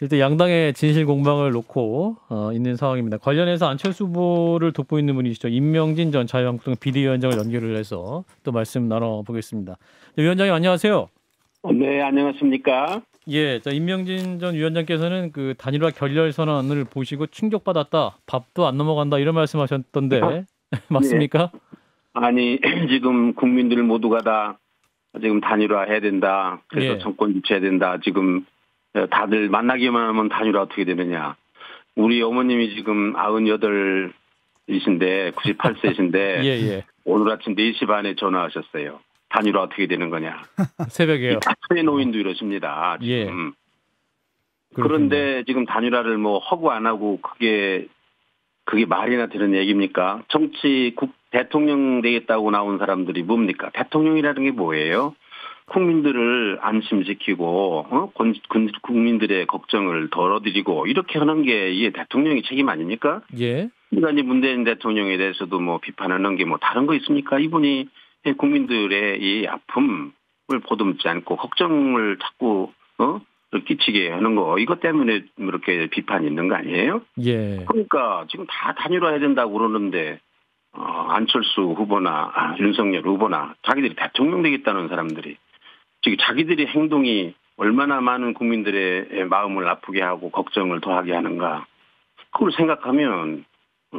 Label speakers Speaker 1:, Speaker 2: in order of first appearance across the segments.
Speaker 1: 일단 양당의 진실 공방을 놓고 있는 상황입니다. 관련해서 안철수 후보를 돕고 있는 분이시죠. 임명진 전 자유한국당 비대위원장을 연결을 해서 또 말씀 나눠보겠습니다. 네, 위원장님 안녕하세요.
Speaker 2: 네, 안녕하십니까?
Speaker 1: 예, 자, 임명진 전 위원장께서는 그 단일화 결렬 선언을 보시고 충격받았다. 밥도 안 넘어간다. 이런 말씀하셨던데 맞습니까?
Speaker 2: 네. 아니 지금 국민들 모두가 다 지금 단일화 해야 된다. 그래서
Speaker 1: 예.
Speaker 2: 정권 교체해야 된다. 지금 다들 만나기만 하면 단일화 어떻게 되느냐. 우리 어머님이 지금 98이신데 98세신데
Speaker 1: 예.
Speaker 2: 오늘 아침 4시 반에 전화하셨어요. 단일화 어떻게 되는 거냐.
Speaker 1: 새벽에요.
Speaker 2: 다수의 노인도 이러십니다. 지금.
Speaker 1: 예.
Speaker 2: 그런데 지금 단일화를 뭐 하고 안 하고 그게 말이나 되는 얘기입니까? 대통령 되겠다고 나온 사람들이 뭡니까? 대통령이라는 게 뭐예요? 국민들을 안심시키고 국민들의 걱정을 덜어드리고 이렇게 하는 게 이게 대통령의 책임 아닙니까?
Speaker 1: 예.
Speaker 2: 그러니까 이제 문재인 대통령에 대해서도 뭐 비판하는 게 뭐 다른 거 있습니까? 이분이 국민들의 이 아픔을 보듬지 않고 걱정을 자꾸 끼치게 하는 거 이것 때문에 이렇게 비판이 있는 거 아니에요?
Speaker 1: 예.
Speaker 2: 그러니까 지금 다 단일화해야 된다고 그러는데 안철수 후보나 윤석열 후보나 자기들이 대통령 되겠다는 사람들이 지금 자기들의 행동이 얼마나 많은 국민들의 마음을 아프게 하고 걱정을 더하게 하는가 그걸 생각하면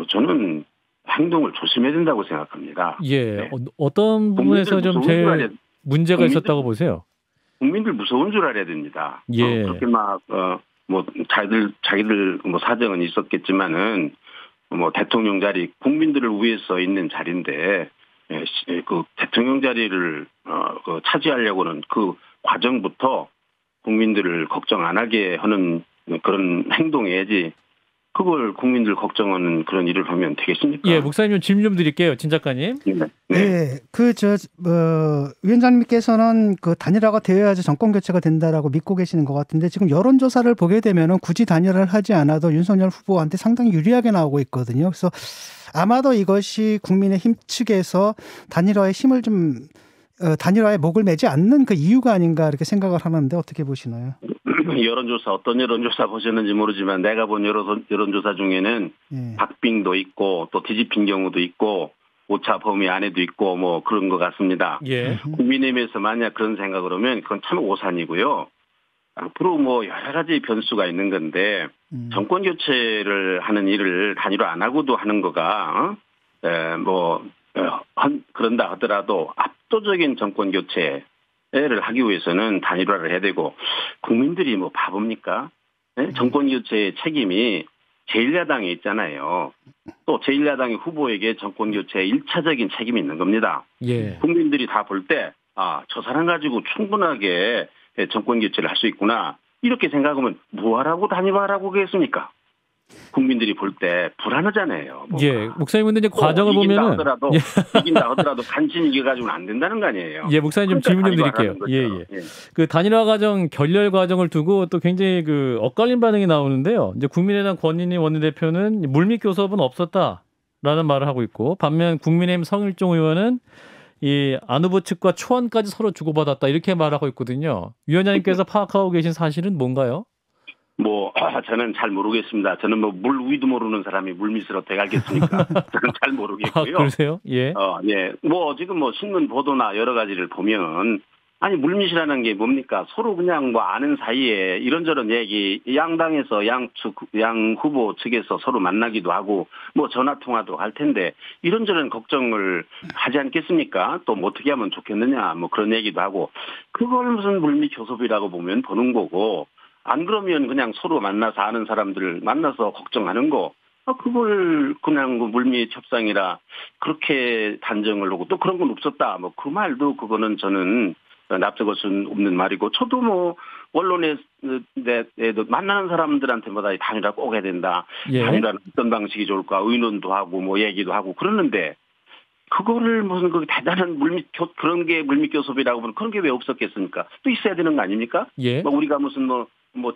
Speaker 2: 저는 행동을 조심해야 된다고 생각합니다.
Speaker 1: 예.
Speaker 2: 네.
Speaker 1: 어떤 부분에서 좀 제일 문제가 있었다고 보세요?
Speaker 2: 국민들 무서운 줄 알아야 됩니다.
Speaker 1: 예.
Speaker 2: 그렇게 뭐 자기들 뭐 사정은 있었겠지만은 뭐 대통령 자리 국민들을 위해서 있는 자리인데 그 대통령 자리를 차지하려고는 그 과정부터 국민들을 걱정 안 하게 하는 그런 행동해야지. 그걸 국민들 걱정하는 그런 일을 하면 되겠습니까?
Speaker 1: 예, 목사님 질문 좀 드릴게요, 진 작가님.
Speaker 3: 네, 위원장님께서는 그 단일화가 되어야지 정권 교체가 된다라고 믿고 계시는 것 같은데 지금 여론조사를 보게 되면은 굳이 단일화를 하지 않아도 윤석열 후보한테 상당히 유리하게 나오고 있거든요. 그래서 아마도 이것이 국민의힘 측에서 단일화의 힘을 단일화에 목을 매지 않는 그 이유가 아닌가 이렇게 생각을 하는데 어떻게 보시나요?
Speaker 2: 여론조사 어떤 여론조사 보셨는지 모르지만 내가 본 여론조사 중에는 박빙도 있고 또 뒤집힌 경우도 있고 오차 범위 안에도 있고 뭐 그런 것 같습니다.
Speaker 1: 예.
Speaker 2: 국민의힘에서 만약 그런 생각을 하면 그건 참 오산이고요. 앞으로 뭐 여러 가지 변수가 있는 건데 정권 교체를 하는 일을 단일화 안 하고도 하는 거가 그런다 하더라도 압도적인 정권 교체를 하기 위해서는 단일화를 해야 되고 국민들이 뭐 바보입니까? 네? 정권 교체의 책임이 제1야당에 있잖아요. 또 제1야당의 후보에게 정권 교체에 1차적인 책임이 있는 겁니다.
Speaker 1: 예.
Speaker 2: 국민들이 다 볼 때 저 사람 가지고 충분하게 정권 교체를 할 수 있구나. 이렇게 생각하면 뭐하라고 단일화하라고 그랬습니까? 국민들이 볼 때 불안하잖아요. 뭔가.
Speaker 1: 예, 목사님 근데 이제 과정을 보면은
Speaker 2: 이긴다 하더라도 간신히 이겨가지고는 안 된다는 거 아니에요.
Speaker 1: 예, 목사님 좀 질문 좀 드릴게요. 예. 그 단일화 과정 결렬 과정을 두고 또 굉장히 그 엇갈린 반응이 나오는데요. 이제 국민의당 권인희 원내대표는 물밑 교섭은 없었다라는 말을 하고 있고 반면 국민의힘 성일종 의원은 이 안 후보 측과 초안까지 서로 주고받았다 이렇게 말하고 있거든요. 위원장님께서 파악하고 계신 사실은 뭔가요?
Speaker 2: 저는 잘 모르겠습니다. 저는 물 위도 모르는 사람이 물밑을 어떻게 알겠습니까? 저는 잘 모르겠고요.
Speaker 1: 그러세요? 예.
Speaker 2: 예. 지금 신문 보도나 여러 가지를 보면, 물밑이라는 게 뭡니까? 서로 그냥 아는 사이에 이런저런 얘기, 양당에서 양 후보 측에서 서로 만나기도 하고, 전화통화도 할 텐데, 이런저런 걱정을 하지 않겠습니까? 또 어떻게 하면 좋겠느냐, 그런 얘기도 하고, 그걸 무슨 물밑 교섭이라고 보는 거고, 안 그러면 그냥 서로 만나서 아는 사람들 만나서 걱정하는 거, 그걸 그냥 물밑 협상이라 그렇게 단정을 하고 또 그런 건 없었다. 그 말도 그거는 저는 납득할 수 없는 말이고 저도 언론에도 만나는 사람들한테마다 단일화 꼭 해야 된다.
Speaker 1: 예.
Speaker 2: 단일화는 어떤 방식이 좋을까 의논도 하고 얘기도 하고 그러는데 그거를 무슨 대단한 그런 게 물밑 교섭이라고 하면 그런 게 왜 없었겠습니까? 또 있어야 되는 거 아닙니까?
Speaker 1: 예.
Speaker 2: 우리가 무슨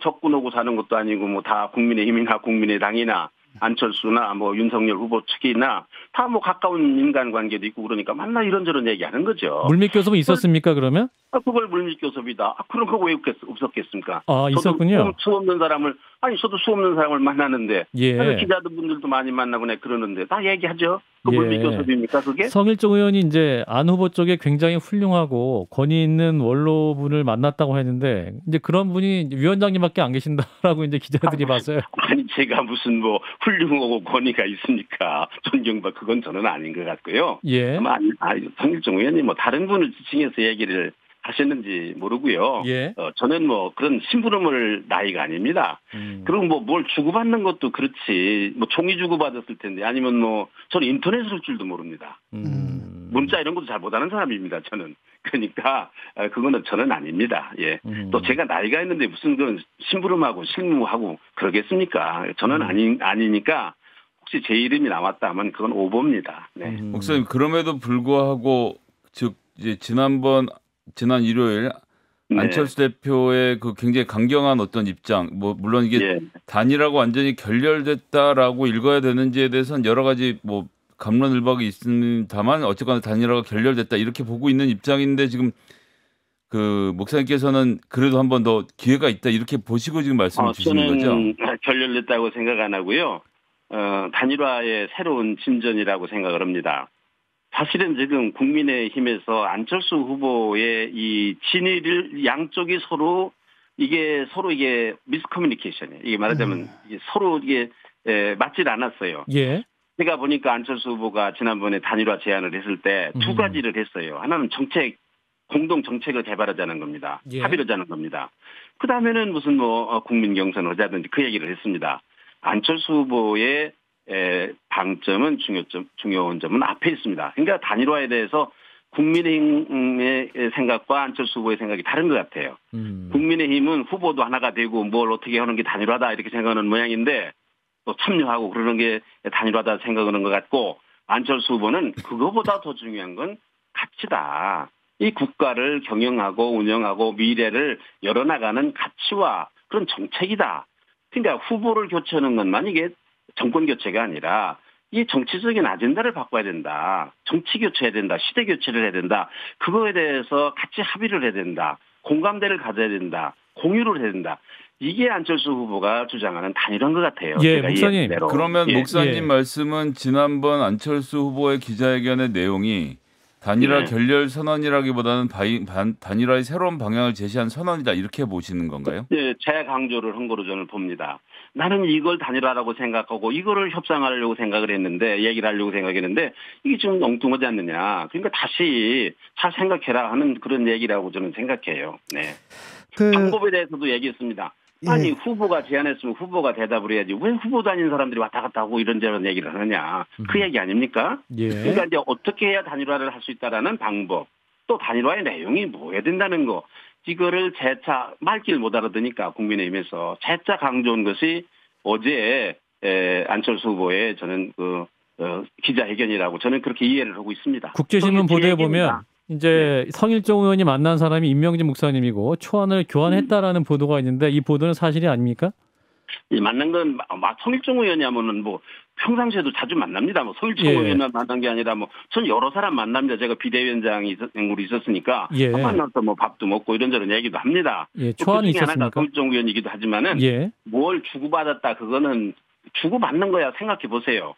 Speaker 2: 적군하고 사는 것도 아니고 다 국민의힘이나 국민의당이나 안철수나 뭐 윤석열 후보 측이나 다 뭐 가까운 인간관계도 있고 그러니까 만나 이런저런 얘기하는 거죠.
Speaker 1: 물밑교섭은 있었습니까 그러면?
Speaker 2: 그걸 물밑교섭이다. 그런 거 왜 없었겠습니까?
Speaker 1: 아 있었군요.
Speaker 2: 수 없는 사람을 저도 수 없는 사람을 만나는데
Speaker 1: 예.
Speaker 2: 기자분들도 많이 만나고 그러는데 다 얘기하죠. 그
Speaker 1: 예.
Speaker 2: 물밑교섭입니까 그게?
Speaker 1: 성일종 의원이 이제 안 후보 쪽에 굉장히 훌륭하고 권위 있는 원로분을 만났다고 했는데 이제 그런 분이 위원장님밖에 안 계신다라고 이제 기자들이 봤어요.
Speaker 2: 아니 제가 무슨 뭐 훌륭하고 권위가 있습니까? 존경받 그건 저는 아닌 것 같고요.
Speaker 1: 예.
Speaker 2: 아마 성일종 의원님 뭐 다른 분을 지칭해서 얘기를 하셨는지 모르고요.
Speaker 1: 예.
Speaker 2: 저는 뭐 그런 심부름을 나이가 아닙니다. 그리고 뭐 뭘 주고받는 것도 그렇지 뭐 종이 주고받았을 텐데 아니면 뭐 저는 인터넷을 할 줄도 모릅니다. 문자 이런 것도 잘 못하는 사람입니다. 저는 그러니까 그거는 저는 아닙니다. 예. 또 제가 나이가 있는데 무슨 그런 심부름하고 실무하고 그러겠습니까? 저는 아니니까 혹시 제 이름이 나왔다 하면 그건 오보입니다. 네.
Speaker 4: 목사님 그럼에도 불구하고 즉 이제 지난 일요일
Speaker 2: 네.
Speaker 4: 안철수 대표의 그 굉장히 강경한 어떤 입장, 뭐 물론 이게
Speaker 2: 예.
Speaker 4: 단일화가 완전히 결렬됐다라고 읽어야 되는지에 대해서는 여러 가지 뭐 갑론을박이 있습니다만 어쨌거나 단일화가 결렬됐다 이렇게 보고 있는 입장인데 지금 그 목사님께서는 그래도 한 번 더 기회가 있다 이렇게 보시고 지금 말씀을 주시는 거죠?
Speaker 2: 저는 결렬됐다고 생각 안 하고요. 단일화의 새로운 진전이라고 생각을 합니다. 사실은 지금 국민의힘에서 안철수 후보의 이 진위를 양쪽이 서로 이게 미스커뮤니케이션이에요. 이게 말하자면 이게 서로 이게 맞질 않았어요.
Speaker 1: 예.
Speaker 2: 제가 보니까 안철수 후보가 지난번에 단일화 제안을 했을 때 두 가지를 했어요. 하나는 공동 정책을 개발하자는 겁니다.
Speaker 1: 예.
Speaker 2: 합의를 하자는 겁니다. 그 다음에는 무슨 국민 경선을 하자든지 그 얘기를 했습니다. 안철수 후보의 방점은 중요한 점은 앞에 있습니다. 그러니까 단일화에 대해서 국민의힘의 생각과 안철수 후보의 생각이 다른 것 같아요. 국민의힘은 후보도 하나가 되고 뭘 어떻게 하는 게 단일화다 이렇게 생각하는 모양인데 또 참여하고 그러는 게 단일화다 생각하는 것 같고 안철수 후보는 그거보다 더 중요한 건 가치다. 이 국가를 경영하고 운영하고 미래를 열어나가는 가치와 그런 정책이다. 그러니까 후보를 교체하는 것만 이게 정권 교체가 아니라 이 정치적인 아젠다를 바꿔야 된다. 정치 교체해야 된다. 시대 교체를 해야 된다. 그거에 대해서 같이 합의를 해야 된다. 공감대를 가져야 된다. 공유를 해야 된다. 이게 안철수 후보가 주장하는 단일화인 것 같아요.
Speaker 1: 예, 목사님.
Speaker 4: 그러면 목사님
Speaker 1: 예.
Speaker 4: 말씀은 지난번 안철수 후보의 기자회견의 내용이 단일화 결렬 선언이라기보다는 단일화의 새로운 방향을 제시한 선언이다 이렇게 보시는 건가요?
Speaker 2: 네, 재강조를 한 거로 저는 봅니다. 나는 이걸 단일화라고 생각하고 이거를 협상하려고 생각을 했는데 얘기를 하려고 생각했는데 이게 지금 엉뚱하지 않느냐. 그러니까 다시 잘 생각해라 하는 그런 얘기라고 저는 생각해요. 네. 방법에 대해서도 얘기했습니다. 아니 후보가 제안했으면 후보가 대답을 해야지 왜 후보도 아닌 사람들이 왔다 갔다 하고 이런저런 얘기를 하느냐. 그 얘기 아닙니까?
Speaker 1: 예.
Speaker 2: 그러니까 이제 어떻게 해야 단일화를 할 수 있다라는 방법 또 단일화의 내용이 뭐해야 된다는 거 이거를 재차 말귀를 못 알아듣으니까 국민의힘에서 재차 강조한 것이 어제 안철수 후보의 저는 기자회견이라고 저는 그렇게 이해를 하고 있습니다.
Speaker 1: 국제신문 보도에 보면 이제 성일종 의원이 만난 사람이 임명진 목사님이고 초안을 교환했다라는 보도가 있는데 이 보도는 사실이 아닙니까?
Speaker 2: 이 만난 건 막 성일종 의원이 하면은 뭐 평상시에도 자주 만납니다. 뭐 성일종 의원만 만난 게 아니라 뭐 전 여러 사람 만납니다. 제가 비대위원장이 있었으니까 만나서 뭐 밥도 먹고 이런저런 얘기도 합니다.
Speaker 1: 예, 초안이
Speaker 2: 그 중에 하나가
Speaker 1: 있었습니까?
Speaker 2: 성일종 의원이기도 하지만은 뭘 주고받았다 그거는 주고받는 거야 생각해 보세요.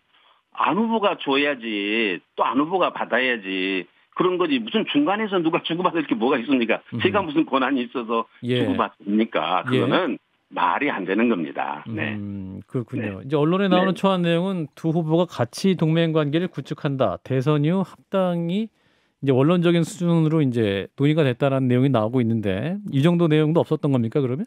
Speaker 2: 안 후보가 줘야지 또 안 후보가 받아야지. 그런 거지 무슨 중간에서 누가 주고받을 게 뭐가 있습니까? 제가 무슨 권한이 있어서 주고받습니까? 그거는 말이 안 되는 겁니다. 네.
Speaker 1: 그렇군요.
Speaker 2: 네.
Speaker 1: 이제 언론에 나오는 초안 내용은 두 후보가 같이 동맹 관계를 구축한다. 대선 이후 합당이 이제 원론적인 수준으로 이제 논의가 됐다라는 내용이 나오고 있는데 이 정도 내용도 없었던 겁니까 그러면?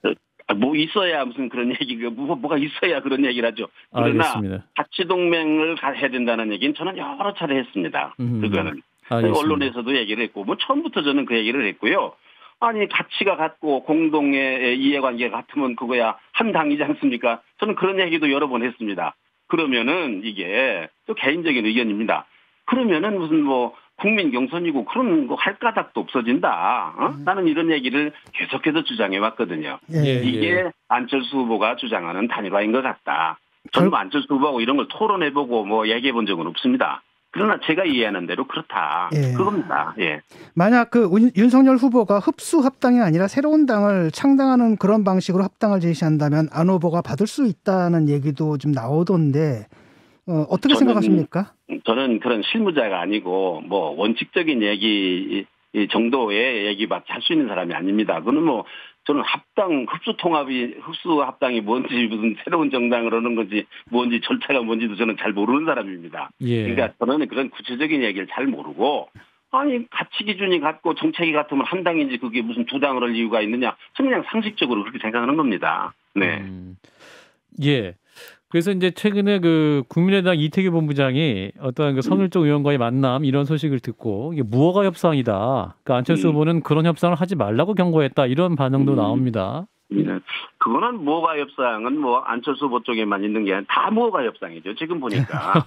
Speaker 2: 뭐 있어야 무슨 그런 얘기가 뭐가 있어야 그런 얘기를 하죠. 그러나
Speaker 1: 알겠습니다.
Speaker 2: 가치 동맹을 해야 된다는 얘기는 저는 여러 차례 했습니다. 그거는
Speaker 1: 알겠습니다.
Speaker 2: 언론에서도 얘기를 했고 뭐 처음부터 저는 그 얘기를 했고요. 아니 가치가 같고 공동의 이해관계가 같으면 그거야 한 당이지 않습니까? 저는 그런 얘기도 여러 번 했습니다. 그러면은 이게 또 개인적인 의견입니다. 그러면은 무슨 뭐 국민 경선이고 그런 거 할 까닭도 없어진다. 나는 이런 얘기를 계속해서 주장해 왔거든요. 이게 안철수 후보가 주장하는 단일화인 것 같다. 저는 뭐 안철수 후보하고 이런 걸 토론해보고 뭐 얘기해본 적은 없습니다. 그러나 제가 이해하는 대로 그렇다.
Speaker 3: 예.
Speaker 2: 그겁니다. 예.
Speaker 3: 만약 그 윤석열 후보가 흡수 합당이 아니라 새로운 당을 창당하는 그런 방식으로 합당을 제시한다면 안 후보가 받을 수 있다는 얘기도 좀 나오던데 어떻게 생각하십니까?
Speaker 2: 저는 그런 실무자가 아니고 뭐 원칙적인 얘기 정도의 얘기밖에 할 수 있는 사람이 아닙니다. 그거는 뭐 저는 흡수 합당이 뭔지 무슨 새로운 정당을 하는 건지 뭔지 절차가 뭔지도 저는 잘 모르는 사람입니다.
Speaker 1: 예.
Speaker 2: 그러니까 저는 그런 구체적인 얘기를 잘 모르고 아니 가치 기준이 같고 정책이 같으면 한 당인지 그게 무슨 두 당을 할 이유가 있느냐. 저는 그냥 상식적으로 그렇게 생각하는 겁니다. 네.
Speaker 1: 예. 그래서 이제 최근에 그 국민의당 이태규 본부장이 어떠한 그 선울적 의원과의 만남 이런 소식을 듣고 이게 무허가 협상이다. 그러니까 안철수 후보는 그런 협상을 하지 말라고 경고했다. 이런 반응도 나옵니다.
Speaker 2: 네. 그거는 무허가 협상은 뭐 안철수 후보 쪽에만 있는 게 아니라 다 무허가 협상이죠. 지금 보니까.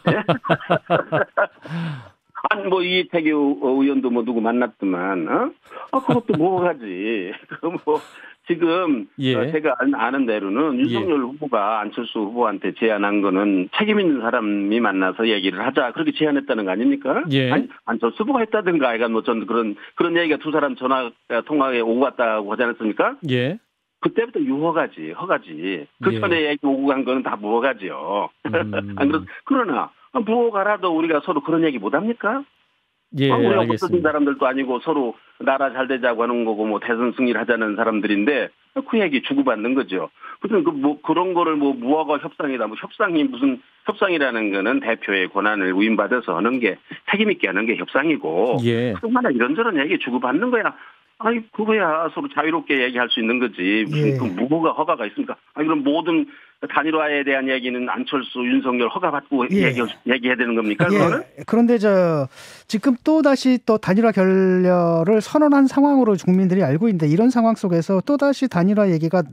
Speaker 2: 아니 뭐 이태규 의원도 뭐 누구 만났더만, 그것도 무허가지. 그 뭐 지금
Speaker 1: 예.
Speaker 2: 제가 아는 대로는 윤석열 후보가 안철수 후보한테 제안한 거는 책임 있는 사람이 만나서 얘기를 하자 그렇게 제안했다는 거 아닙니까?
Speaker 1: 예.
Speaker 2: 아니 안철수 후보가 했다든가 하여간 뭐 전 그런 얘기가 두 사람 전화 통화에 오고 갔다고 하지 않았습니까?
Speaker 1: 예.
Speaker 2: 그때부터 허가지. 그 전에 얘기 오고 간 거는 다 무허가죠. 그러나 무허가라도 우리가 서로 그런 얘기 못 합니까?
Speaker 1: 예,
Speaker 2: 우리가
Speaker 1: 알겠습니다.
Speaker 2: 없어진 사람들도 아니고 서로 나라 잘 되자고 하는 거고 뭐 대선 승리를 하자는 사람들인데 그 얘기 주고받는 거죠. 무슨 그런 거를 뭐 무허가 협상이다. 뭐 협상이 무슨 협상이라는 거는 대표의 권한을 위임받아서 하는 게 책임 있게 하는 게 협상이고.
Speaker 1: 예.
Speaker 2: 그동안에 이런저런 얘기 주고받는 거야. 아니 그거야 서로 자유롭게 얘기할 수 있는 거지. 무슨 그 무허가 허가가 있습니까? 아니 그럼 모든 단일화에 대한 얘기는 안철수, 윤석열 허가받고 얘기해야 되는 겁니까? 그거는?
Speaker 3: 그런데 지금 또다시 또 단일화 결렬을 선언한 상황으로 국민들이 알고 있는데 이런 상황 속에서 또다시 단일화 얘기가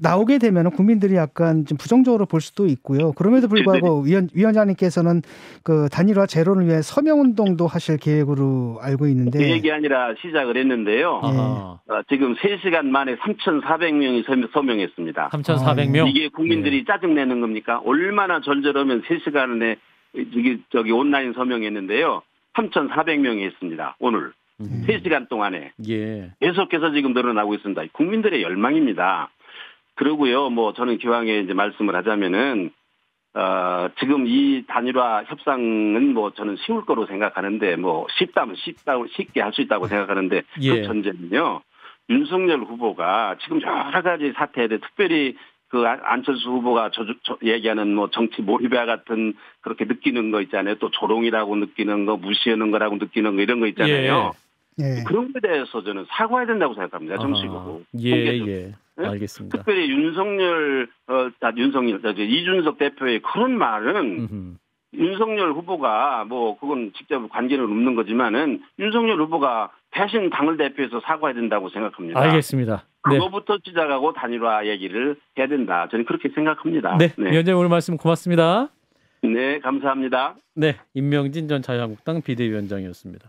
Speaker 3: 나오게 되면 국민들이 약간 좀 부정적으로 볼 수도 있고요. 그럼에도 불구하고 위원장님께서는 그 단일화 제로를 위해 서명운동도 하실 계획으로 알고 있는데.
Speaker 2: 그 얘기 아니라 시작을 했는데요. 지금 3시간 만에 3,400명이 서명했습니다.
Speaker 1: 3,400명?
Speaker 2: 이게 국민들이 짜증내는 겁니까? 얼마나 절절하면 3시간에 저기 온라인 서명했는데요. 3,400명이 했습니다. 오늘. 3시간 동안에.
Speaker 1: 예.
Speaker 2: 계속해서 지금 늘어나고 있습니다. 국민들의 열망입니다. 그러고요, 뭐, 저는 기왕에 이제 말씀을 하자면은, 지금 이 단일화 협상은 뭐 저는 쉬울 거로 생각하는데, 뭐, 쉽게 할 수 있다고 생각하는데, 그 전제는요, 윤석열 후보가 지금 여러 가지 사태에 대해 특별히 그 안철수 후보가 얘기하는 뭐 정치 몰입과 같은 그렇게 느끼는 거 있잖아요. 또 조롱이라고 느끼는 거, 무시하는 거라고 느끼는 거 이런 거 있잖아요. 그런 거에 대해서 저는 사과해야 된다고 생각합니다. 정식으로.
Speaker 1: 예. 알겠습니다.
Speaker 2: 특별히 이준석 대표의 그런 말은 윤석열 후보가 뭐 그건 직접 관계는 없는 거지만은 윤석열 후보가 대신 당을 대표해서 사과해야 된다고 생각합니다.
Speaker 1: 알겠습니다.
Speaker 2: 그거부터 시작하고 단일화 얘기를 해야 된다. 저는 그렇게 생각합니다.
Speaker 1: 네. 위원장님 오늘 말씀 고맙습니다.
Speaker 2: 네, 감사합니다.
Speaker 1: 네, 임명진 전 자유한국당 비대위원장이었습니다.